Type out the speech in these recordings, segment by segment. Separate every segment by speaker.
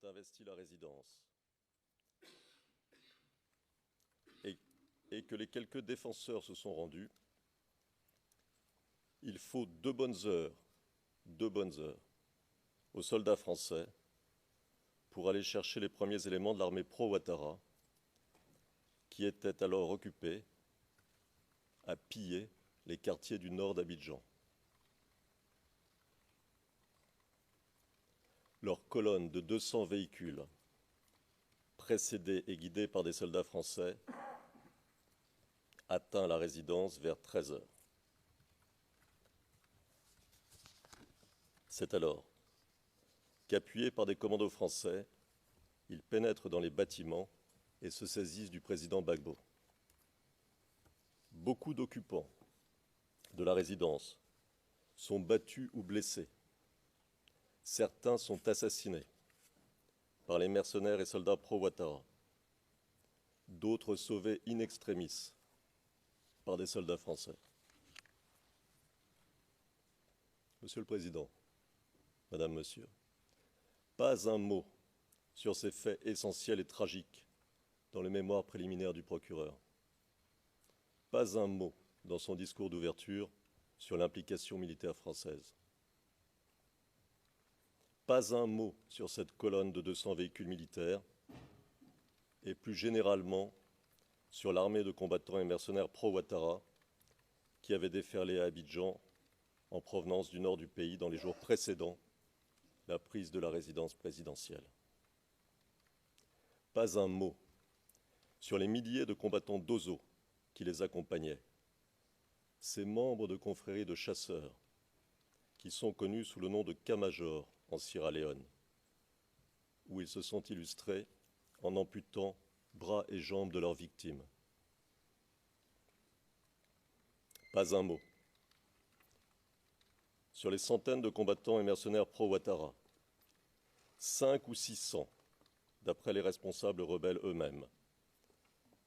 Speaker 1: ont investi la résidence et que les quelques défenseurs se sont rendus, il faut 2 bonnes heures aux soldats français pour aller chercher les premiers éléments de l'armée pro-Ouattara qui était alors occupée à piller les quartiers du nord d'Abidjan. Leur colonne de 200 véhicules, précédée et guidée par des soldats français, atteint la résidence vers 13 heures. C'est alors qu'appuyés par des commandos français, ils pénètrent dans les bâtiments et se saisissent du président Gbagbo. Beaucoup d'occupants de la résidence sont battus ou blessés. Certains sont assassinés par les mercenaires et soldats pro-Ouattara. D'autres sauvés in extremis par des soldats français. Monsieur le Président, Madame, Monsieur, pas un mot sur ces faits essentiels et tragiques dans le mémoire préliminaire du procureur. Pas un mot dans son discours d'ouverture sur l'implication militaire française. Pas un mot sur cette colonne de 200 véhicules militaires et plus généralement sur l'armée de combattants et mercenaires pro-Ouattara qui avait déferlé à Abidjan en provenance du nord du pays dans les jours précédant la prise de la résidence présidentielle. Pas un mot sur les milliers de combattants d'Ozo qui les accompagnaient, ces membres de confréries de chasseurs qui sont connus sous le nom de K-Major en Sierra Leone, où ils se sont illustrés en amputant bras et jambes de leurs victimes. Pas un mot sur les centaines de combattants et mercenaires pro-Ouattara, 500 ou 600 d'après les responsables rebelles eux-mêmes,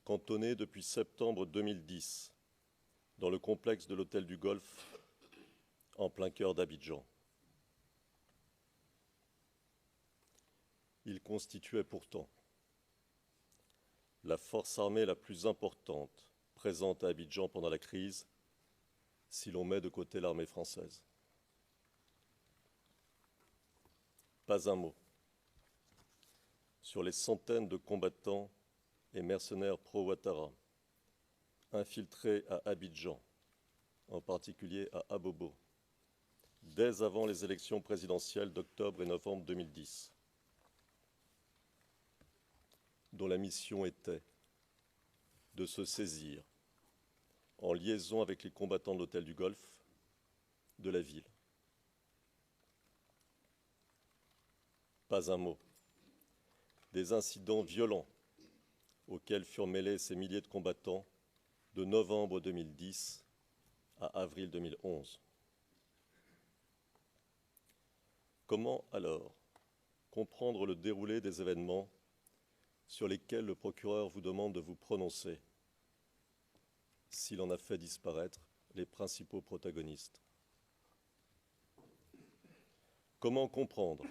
Speaker 1: cantonnés depuis septembre 2010 dans le complexe de l'hôtel du Golfe en plein cœur d'Abidjan. Ils constituaient pourtant la force armée la plus importante présente à Abidjan pendant la crise, si l'on met de côté l'armée française. Pas un mot sur les centaines de combattants et mercenaires pro-Ouattara infiltrés à Abidjan, en particulier à Abobo, dès avant les élections présidentielles d'octobre et novembre 2010, dont la mission était de se saisir, en liaison avec les combattants de l'hôtel du Golfe, de la ville. Pas un mot des incidents violents auxquels furent mêlés ces milliers de combattants de novembre 2010 à avril 2011. Comment alors comprendre le déroulé des événements sur lesquels le procureur vous demande de vous prononcer s'il en a fait disparaître les principaux protagonistes? Comment comprendre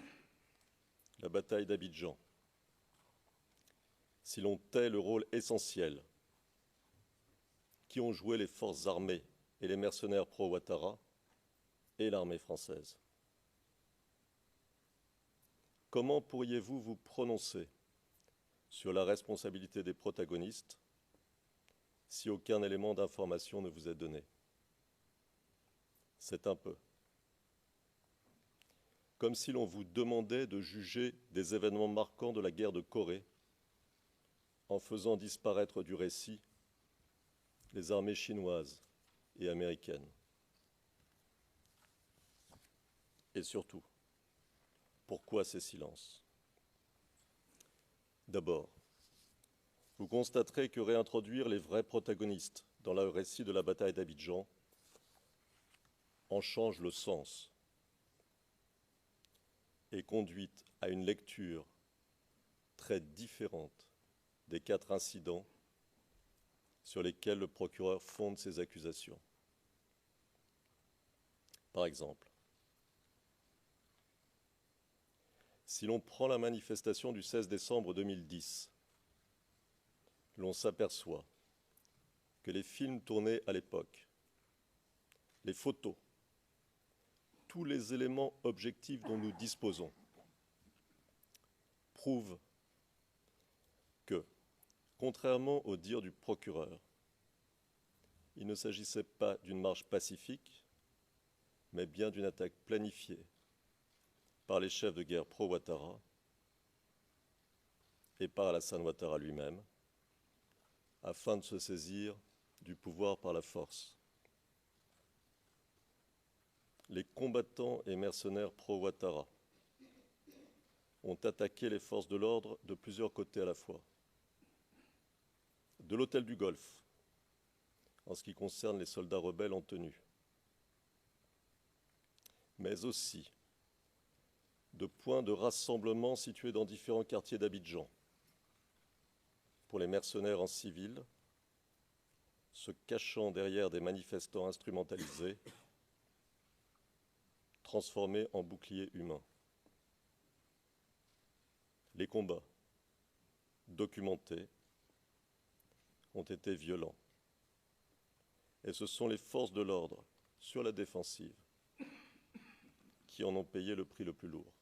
Speaker 1: la bataille d'Abidjan si l'on tait le rôle essentiel qui ont joué les forces armées et les mercenaires pro-Ouattara et l'armée française? Comment pourriez-vous vous prononcer sur la responsabilité des protagonistes si aucun élément d'information ne vous est donné? C'est un peu comme si l'on vous demandait de juger des événements marquants de la guerre de Corée en faisant disparaître du récit les armées chinoises et américaines. Et surtout, pourquoi ces silences? D'abord, vous constaterez que réintroduire les vrais protagonistes dans le récit de la bataille d'Abidjan en change le sens et conduit à une lecture très différente des 4 incidents sur lesquels le procureur fonde ses accusations. Par exemple, Si l'on prend la manifestation du 16 décembre 2010, l'on s'aperçoit que les films tournés à l'époque, les photos, tous les éléments objectifs dont nous disposons prouvent que, contrairement au dire du procureur, il ne s'agissait pas d'une marche pacifique, mais bien d'une attaque planifiée par les chefs de guerre pro-Ouattara et par Alassane Ouattara lui-même, afin de se saisir du pouvoir par la force. Les combattants et mercenaires pro-Ouattara ont attaqué les forces de l'ordre de plusieurs côtés à la fois. De l'hôtel du Golfe, en ce qui concerne les soldats rebelles en tenue, mais aussi de points de rassemblement situés dans différents quartiers d'Abidjan, pour les mercenaires en civil, se cachant derrière des manifestants instrumentalisés, transformés en boucliers humains. Les combats, documentés, ont été violents. Et ce sont les forces de l'ordre, sur la défensive, qui en ont payé le prix le plus lourd.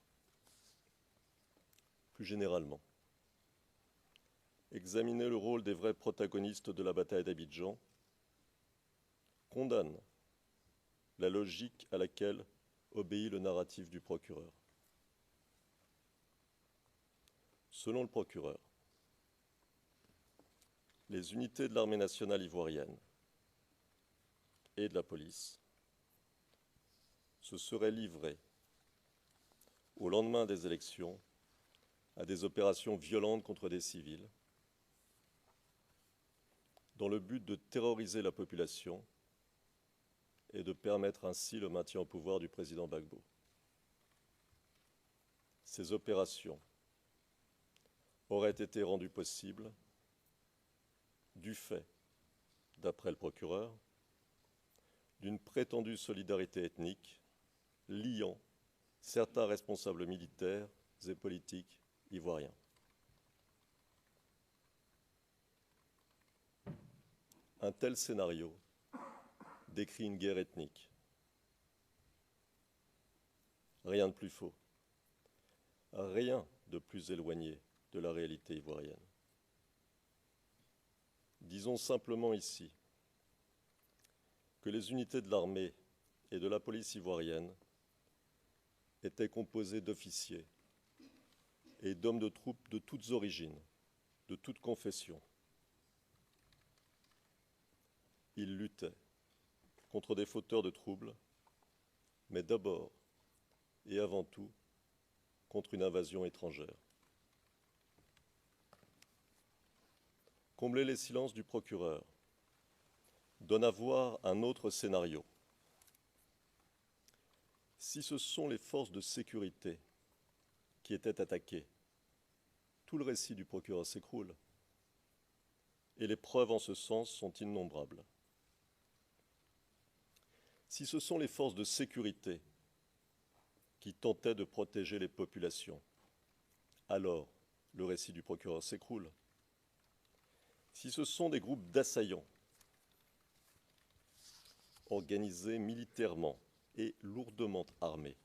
Speaker 1: Plus généralement, examiner le rôle des vrais protagonistes de la bataille d'Abidjan condamne la logique à laquelle obéit le narratif du procureur. Selon le procureur, les unités de l'armée nationale ivoirienne et de la police se seraient livrées au lendemain des élections à des opérations violentes contre des civils dans le but de terroriser la population et de permettre ainsi le maintien au pouvoir du président Gbagbo. Ces opérations auraient été rendues possibles du fait, d'après le procureur, d'une prétendue solidarité ethnique liant certains responsables militaires et politiques ivoiriens. Un tel scénario décrit une guerre ethnique. Rien de plus faux, rien de plus éloigné de la réalité ivoirienne. Disons simplement ici que les unités de l'armée et de la police ivoirienne étaient composées d'officiers et d'hommes de troupes de toutes origines, de toutes confessions. Ils luttaient contre des fauteurs de troubles, mais d'abord et avant tout contre une invasion étrangère. Combler les silences du procureur donne à voir un autre scénario. Si ce sont les forces de sécurité qui étaient attaquées, tout le récit du procureur s'écroule, et les preuves en ce sens sont innombrables. Si ce sont les forces de sécurité qui tentaient de protéger les populations, alors le récit du procureur s'écroule. Si ce sont des groupes d'assaillants organisés militairement et lourdement armés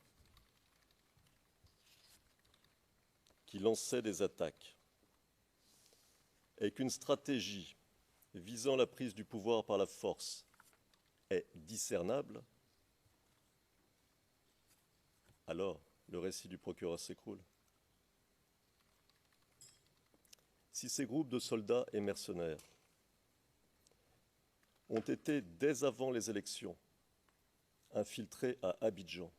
Speaker 1: qui lançaient des attaques et qu'une stratégie visant la prise du pouvoir par la force est discernable, alors le récit du procureur s'écroule. Si ces groupes de soldats et mercenaires ont été, dès avant les élections, infiltrés à Abidjan,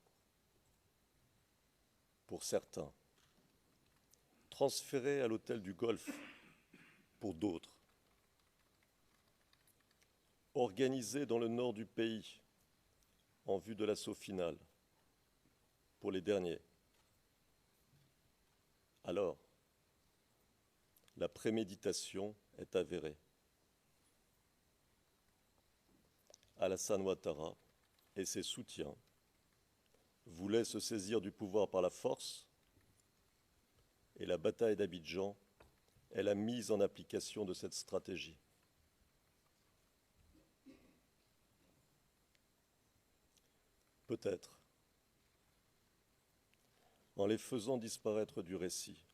Speaker 1: pour certains, transférés à l'hôtel du Golfe, pour d'autres, organisés dans le nord du pays, en vue de l'assaut final, pour les derniers, alors la préméditation est avérée. Alassane Ouattara et ses soutiens voulaient se saisir du pouvoir par la force la bataille d'Abidjan est la mise en application de cette stratégie. Peut-être, en les faisant disparaître du récit,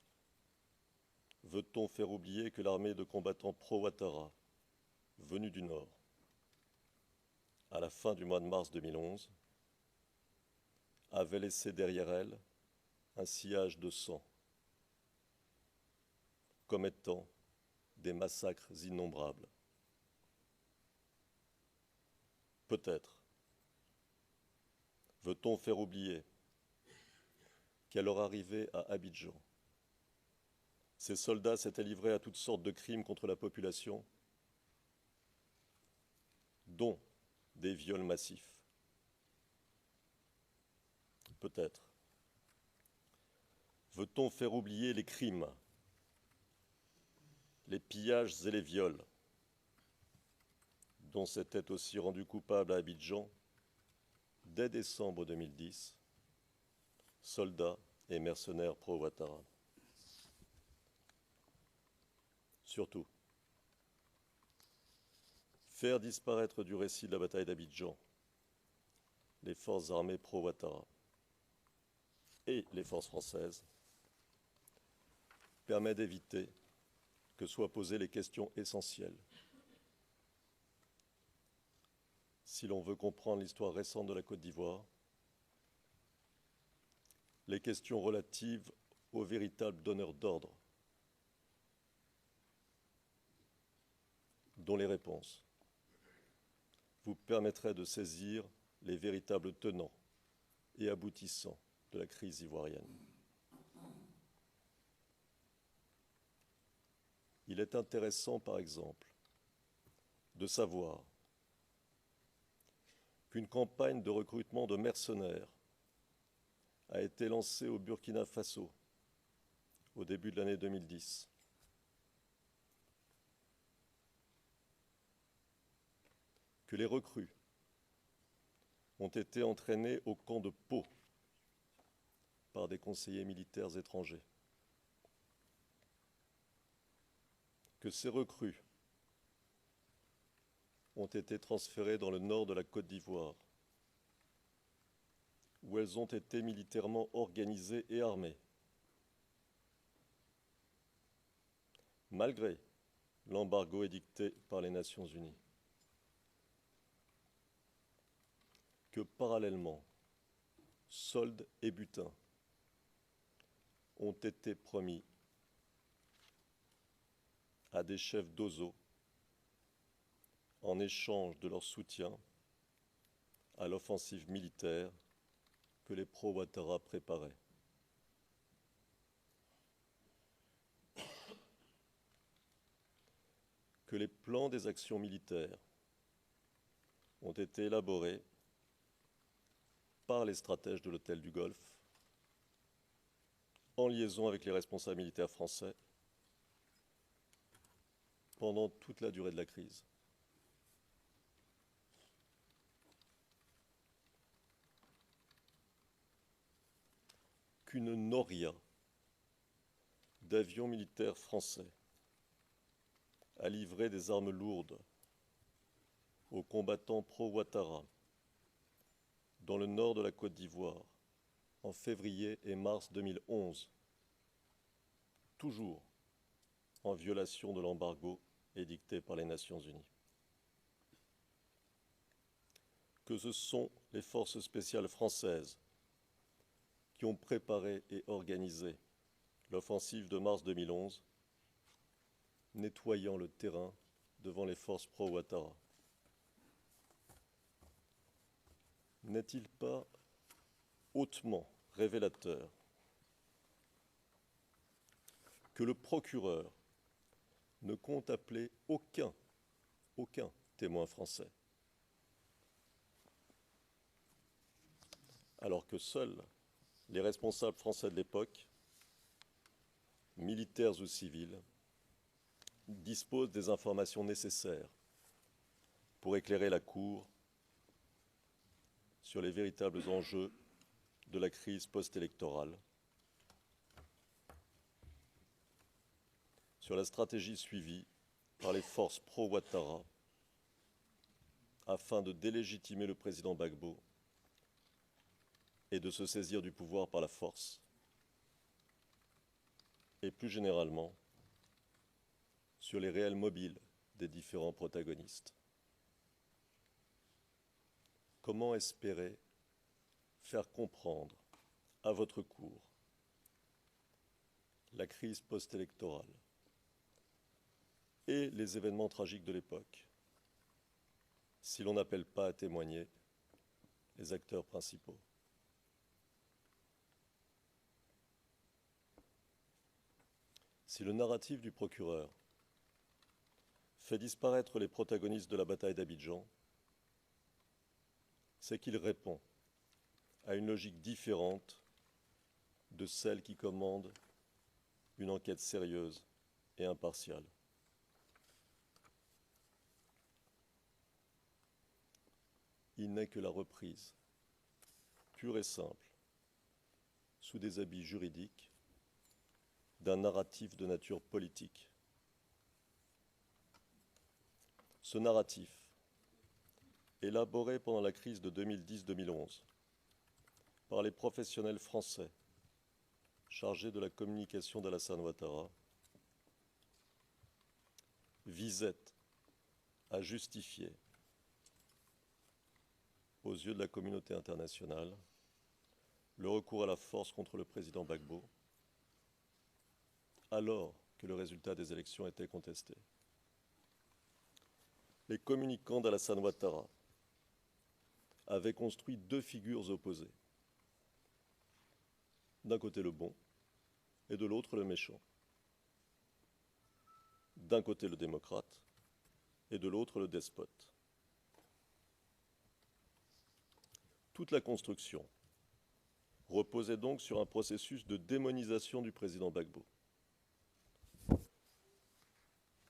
Speaker 1: veut-on faire oublier que l'armée de combattants pro-Ouattara, venue du Nord, à la fin du mois de mars 2011, avait laissé derrière elle un sillage de sang, commettant des massacres innombrables. Peut-être veut-on faire oublier qu'à leur arrivée à Abidjan, ces soldats s'étaient livrés à toutes sortes de crimes contre la population, dont des viols massifs. Peut-être veut-on faire oublier les crimes, les pillages et les viols dont s'étaient aussi rendus coupables à Abidjan, dès décembre 2010, soldats et mercenaires pro-Ouattara. Surtout, faire disparaître du récit de la bataille d'Abidjan les forces armées pro-Ouattara et les forces françaises permet d'éviter que soient posées les questions essentielles. Si l'on veut comprendre l'histoire récente de la Côte d'Ivoire, les questions relatives aux véritables donneurs d'ordre, dont les réponses vous permettraient de saisir les véritables tenants et aboutissants de la crise ivoirienne. Il est intéressant, par exemple, de savoir qu'une campagne de recrutement de mercenaires a été lancée au Burkina Faso au début de l'année 2010. Que les recrues ont été entraînés au camp de Pau par des conseillers militaires étrangers. Que ces recrues ont été transférées dans le nord de la Côte d'Ivoire, où elles ont été militairement organisées et armées, malgré l'embargo édicté par les Nations Unies. Que parallèlement, soldes et butins ont été promis à des chefs d'OSO en échange de leur soutien à l'offensive militaire que les pro-Ouattara préparaient. Que les plans des actions militaires ont été élaborés par les stratèges de l'hôtel du Golfe, en liaison avec les responsables militaires français, pendant toute la durée de la crise. Qu'une noria d'avions militaires français a livré des armes lourdes aux combattants pro-Ouattara dans le nord de la Côte d'Ivoire en février et mars 2011, toujours en violation de l'embargo édicté par les Nations Unies. Que ce sont les forces spéciales françaises qui ont préparé et organisé l'offensive de mars 2011, nettoyant le terrain devant les forces pro-Ouattara. N'est-il pas hautement révélateur que le procureur ne compte appeler aucun témoin français, alors que seuls les responsables français de l'époque, militaires ou civils, disposent des informations nécessaires pour éclairer la Cour sur les véritables enjeux de la crise post-électorale sur la stratégie suivie par les forces pro-Ouattara afin de délégitimer le président Gbagbo et de se saisir du pouvoir par la force, et plus généralement sur les réels mobiles des différents protagonistes. Comment espérer faire comprendre à votre cour la crise post-électorale et les événements tragiques de l'époque si l'on n'appelle pas à témoigner les acteurs principaux? Si le narratif du procureur fait disparaître les protagonistes de la bataille d'Abidjan, c'est qu'il répond à une logique différente de celle qui commande une enquête sérieuse et impartiale. Il n'est que la reprise, pure et simple, sous des habits juridiques, d'un narratif de nature politique. Ce narratif, élaboré pendant la crise de 2010-2011 par les professionnels français chargés de la communication d'Alassane Ouattara, visait à justifier, aux yeux de la communauté internationale, le recours à la force contre le président Gbagbo, alors que le résultat des élections était contesté. Les communicants d'Alassane Ouattara avaient construit deux figures opposées. D'un côté le bon et de l'autre le méchant. D'un côté le démocrate et de l'autre le despote. Toute la construction reposait donc sur un processus de démonisation du président Gbagbo.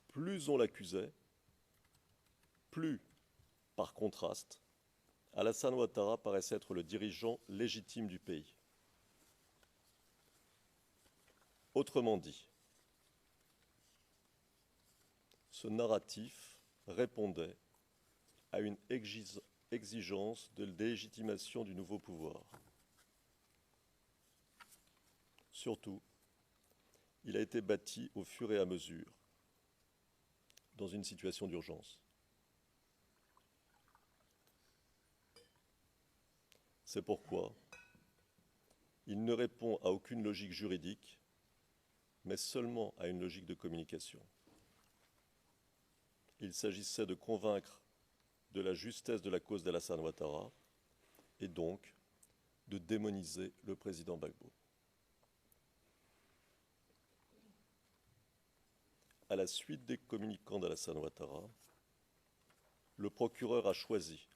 Speaker 1: Plus on l'accusait, plus, par contraste, Alassane Ouattara paraissait être le dirigeant légitime du pays. Autrement dit, ce narratif répondait à une exigence de légitimation du nouveau pouvoir. Surtout, il a été bâti au fur et à mesure, dans une situation d'urgence. C'est pourquoi il ne répond à aucune logique juridique, mais seulement à une logique de communication. Il s'agissait de convaincre de la justesse de la cause d'Alassane Ouattara et donc de démoniser le président Gbagbo. À la suite des communicants d'Alassane Ouattara, le procureur a choisi,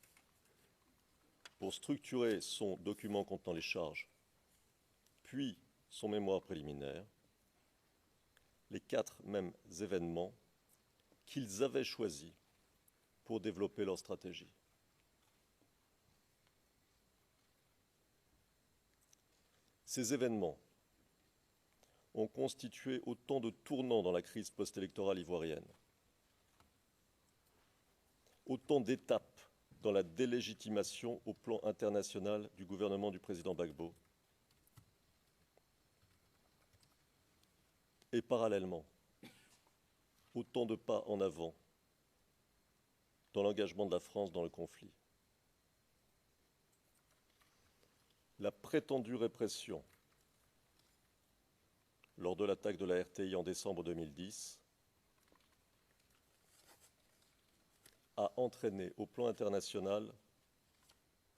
Speaker 1: pour structurer son document contenant les charges, puis son mémoire préliminaire, les quatre mêmes événements qu'ils avaient choisis pour développer leur stratégie. Ces événements ont constitué autant de tournants dans la crise post-électorale ivoirienne, autant d'étapes dans la délégitimation au plan international du gouvernement du président Gbagbo, et parallèlement, autant de pas en avant dans l'engagement de la France dans le conflit. La prétendue répression lors de l'attaque de la RTI en décembre 2010 a entraîné au plan international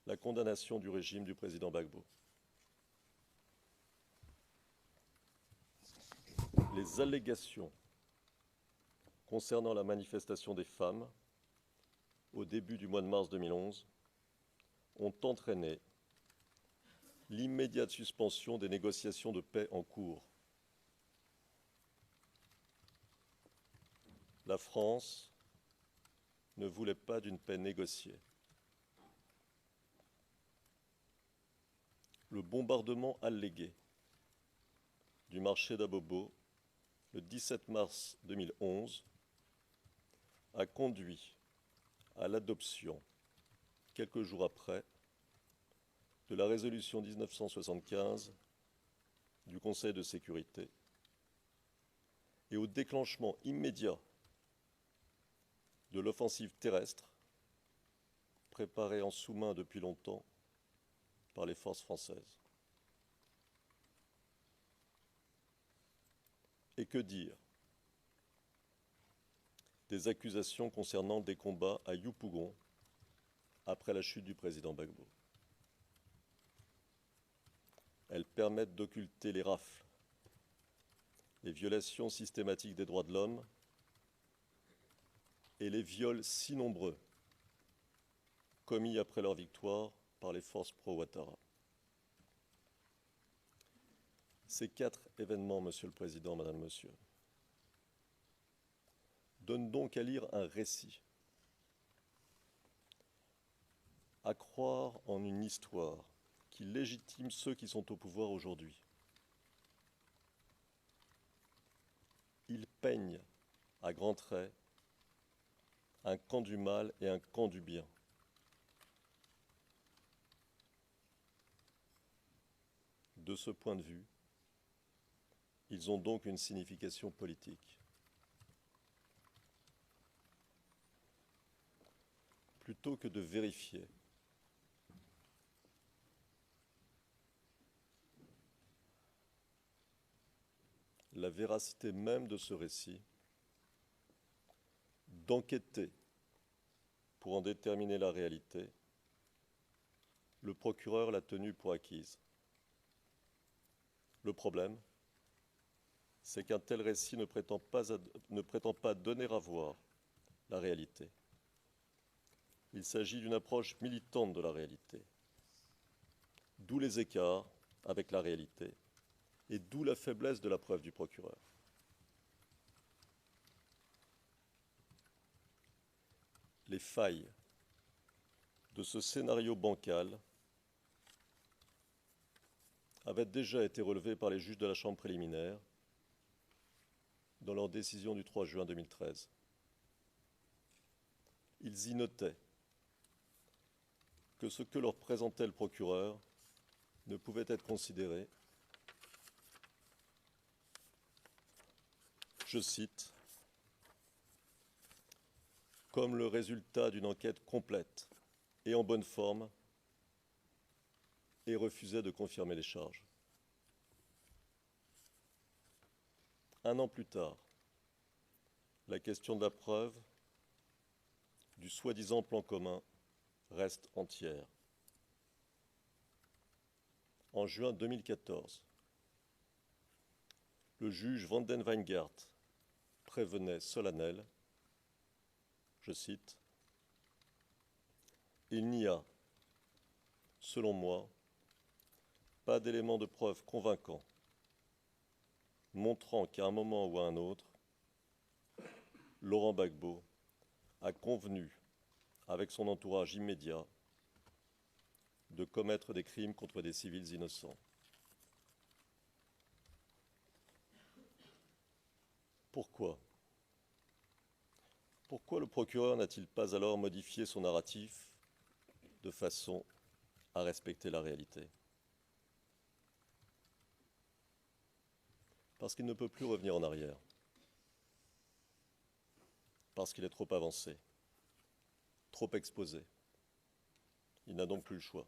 Speaker 1: la condamnation du régime du président Gbagbo. Les allégations concernant la manifestation des femmes au début du mois de mars 2011 ont entraîné l'immédiate suspension des négociations de paix en cours. La France ne voulait pas d'une paix négociée. Le bombardement allégué du marché d'Abobo le 17 mars 2011, a conduit à l'adoption, quelques jours après, de la résolution 1975 du Conseil de sécurité et au déclenchement immédiat de l'offensive terrestre préparée en sous-main depuis longtemps par les forces françaises. Et que dire des accusations concernant des combats à Yopougon après la chute du président Gbagbo? Elles permettent d'occulter les rafles, les violations systématiques des droits de l'homme et les viols si nombreux commis après leur victoire par les forces pro-Ouattara. Ces 4 événements, Monsieur le Président, Madame, Monsieur, donnent donc à lire un récit, à croire en une histoire qui légitime ceux qui sont au pouvoir aujourd'hui. Ils peignent à grands traits un camp du mal et un camp du bien. De ce point de vue, ils ont donc une signification politique. Plutôt que de vérifier la véracité même de ce récit, d'enquêter pour en déterminer la réalité, le procureur l'a tenue pour acquise. Le problème, c'est qu'un tel récit ne prétend pas donner à voir la réalité. Il s'agit d'une approche militante de la réalité, d'où les écarts avec la réalité et d'où la faiblesse de la preuve du procureur. Les failles de ce scénario bancal avaient déjà été relevées par les juges de la Chambre préliminaire dans leur décision du 3 juin 2013. Ils y notaient que ce que leur présentait le procureur ne pouvait être considéré, je cite, comme le résultat d'une enquête complète et en bonne forme, et refusait de confirmer les charges. Un an plus tard, la question de la preuve du soi-disant plan commun reste entière. En juin 2014, le juge Van den Wijngaard prévenait solennel, je cite, « Il n'y a, selon moi, pas d'éléments de preuve convaincants montrant qu'à un moment ou à un autre, Laurent Gbagbo a convenu avec son entourage immédiat de commettre des crimes contre des civils innocents. » Pourquoi ? Pourquoi le procureur n'a-t-il pas alors modifié son narratif de façon à respecter la réalité? Parce qu'il ne peut plus revenir en arrière. Parce qu'il est trop avancé, trop exposé. Il n'a donc plus le choix.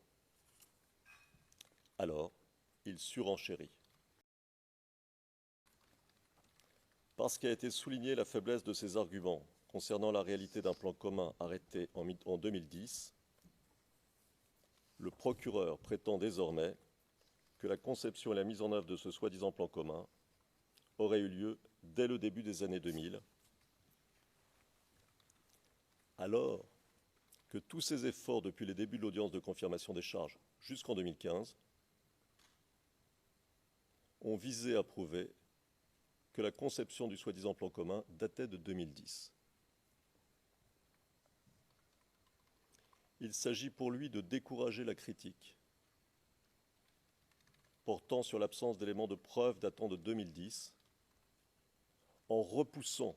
Speaker 1: Alors, il surenchérit. Parce qu'a été soulignée la faiblesse de ses arguments concernant la réalité d'un plan commun arrêté en 2010, le procureur prétend désormais que la conception et la mise en œuvre de ce soi-disant plan commun auraient eu lieu dès le début des années 2000, alors que tous ces efforts depuis les débuts de l'audience de confirmation des charges jusqu'en 2015 ont visé à prouver que la conception du soi-disant plan commun datait de 2010. Il s'agit pour lui de décourager la critique portant sur l'absence d'éléments de preuve datant de 2010 en repoussant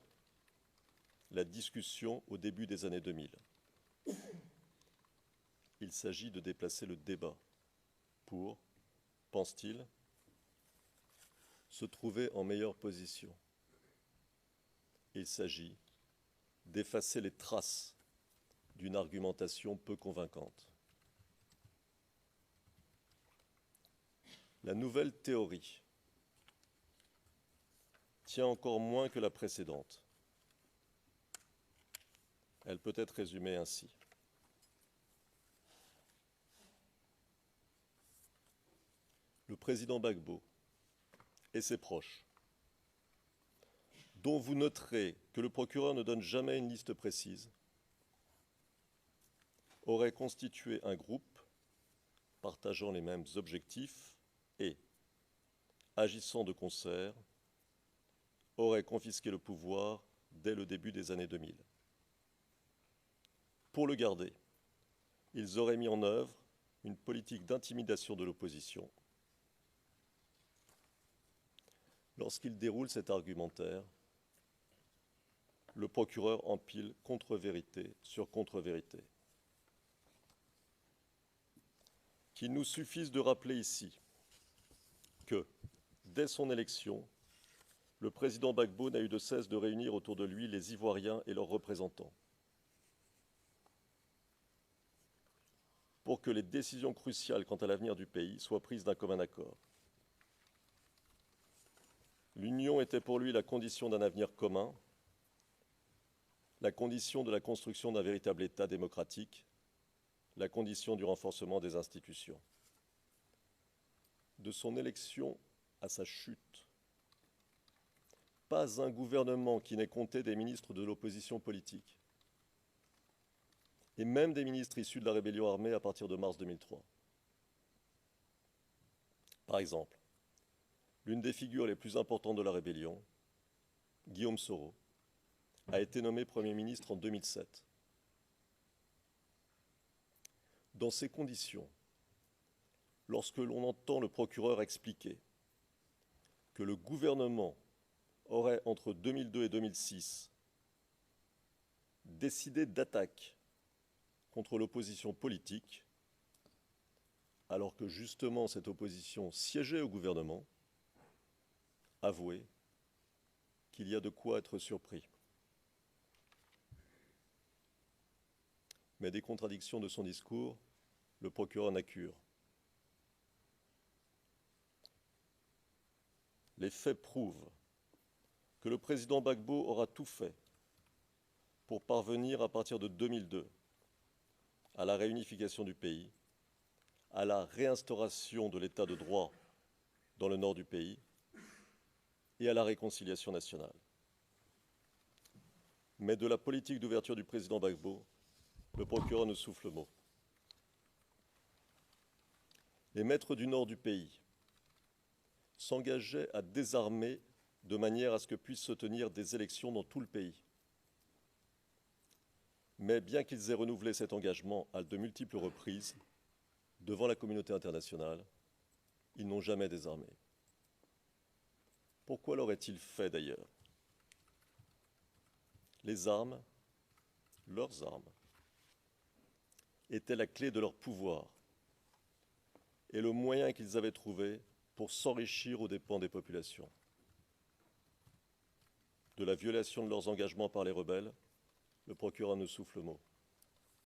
Speaker 1: la discussion au début des années 2000. Il s'agit de déplacer le débat pour, pense-t-il, se trouver en meilleure position. Il s'agit d'effacer les traces d'une argumentation peu convaincante. La nouvelle théorie tient encore moins que la précédente. Elle peut être résumée ainsi. Le président Gbagbo et ses proches, dont vous noterez que le procureur ne donne jamais une liste précise, auraient constitué un groupe partageant les mêmes objectifs et, agissant de concert, auraient confisqué le pouvoir dès le début des années 2000. Pour le garder, ils auraient mis en œuvre une politique d'intimidation de l'opposition. Lorsqu'il déroule cet argumentaire, le procureur empile contre-vérité sur contre-vérité. Qu'il nous suffise de rappeler ici que, dès son élection, le président Gbagbo n'a eu de cesse de réunir autour de lui les Ivoiriens et leurs représentants pour que les décisions cruciales quant à l'avenir du pays soient prises d'un commun accord. L'union était pour lui la condition d'un avenir commun, la condition de la construction d'un véritable État démocratique, la condition du renforcement des institutions. De son élection à sa chute, pas un gouvernement qui n'ait compté des ministres de l'opposition politique, et même des ministres issus de la rébellion armée à partir de mars 2003. Par exemple, l'une des figures les plus importantes de la rébellion, Guillaume Soro, a été nommé Premier ministre en 2007. Dans ces conditions, lorsque l'on entend le procureur expliquer que le gouvernement aurait, entre 2002 et 2006, décidé d'attaques contre l'opposition politique, alors que justement cette opposition siégeait au gouvernement, avouez qu'il y a de quoi être surpris. Mais des contradictions de son discours, le procureur n'accure. Les faits prouvent que le président Gbagbo aura tout fait pour parvenir à partir de 2002 à la réunification du pays, à la réinstauration de l'état de droit dans le nord du pays et à la réconciliation nationale. Mais de la politique d'ouverture du président Gbagbo, le procureur ne souffle mot. Les maîtres du nord du pays s'engageaient à désarmer de manière à ce que puissent se tenir des élections dans tout le pays. Mais bien qu'ils aient renouvelé cet engagement à de multiples reprises devant la communauté internationale, ils n'ont jamais désarmé. Pourquoi l'auraient-ils fait d'ailleurs? Les armes, leurs armes, étaient la clé de leur pouvoir et le moyen qu'ils avaient trouvé pour s'enrichir aux dépens des populations. De la violation de leurs engagements par les rebelles, le procureur ne souffle mot.